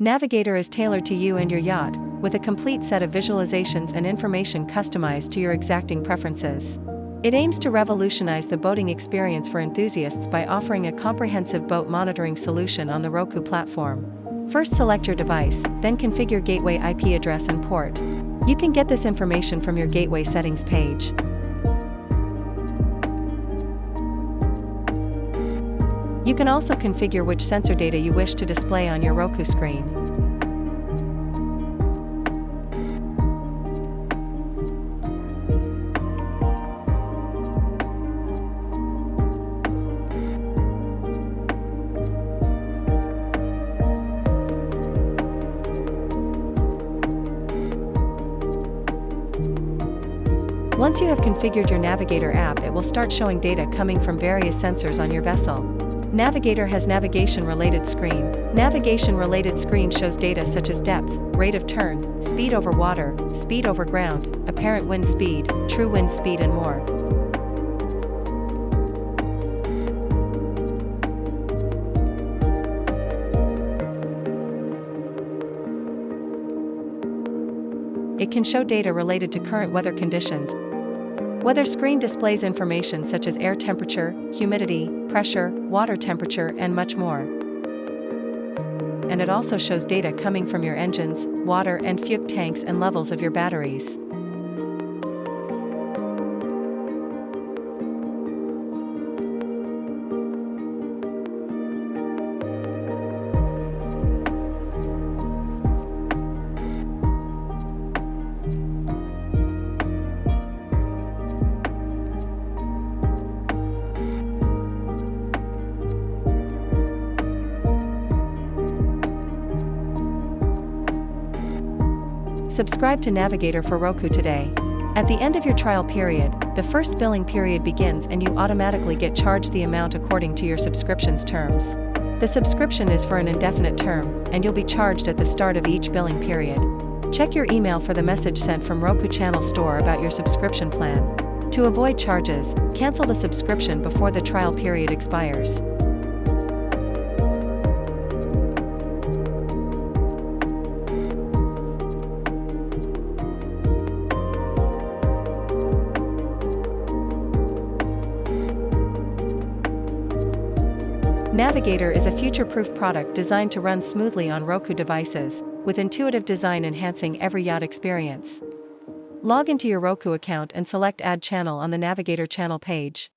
Navigator is tailored to you and your yacht, with a complete set of visualizations and information customized to your exacting preferences. It aims to revolutionize the boating experience for enthusiasts by offering a comprehensive boat monitoring solution on the Roku platform. First, select your device, then configure gateway IP address and port. You can get this information from your gateway settings page. You can also configure which sensor data you wish to display on your Roku screen. Once you have configured your Navigator app, it will start showing data coming from various sensors on your vessel. Navigator has navigation-related screen. Navigation-related screen shows data such as depth, rate of turn, speed over water, speed over ground, apparent wind speed, true wind speed and more. It can show data related to current weather conditions. Weather screen displays information such as air temperature, humidity, pressure, water temperature, and much more. And it also shows data coming from your engines, water and fuel tanks and levels of your batteries. Subscribe to Navigator for Roku today. At the end of your trial period, the first billing period begins and you automatically get charged the amount according to your subscription's terms. The subscription is for an indefinite term, and you'll be charged at the start of each billing period. Check your email for the message sent from Roku Channel Store about your subscription plan. To avoid charges, cancel the subscription before the trial period expires. Navigator is a future-proof product designed to run smoothly on Roku devices, with intuitive design enhancing every yacht experience. Log into your Roku account and select Add Channel on the Navigator channel page.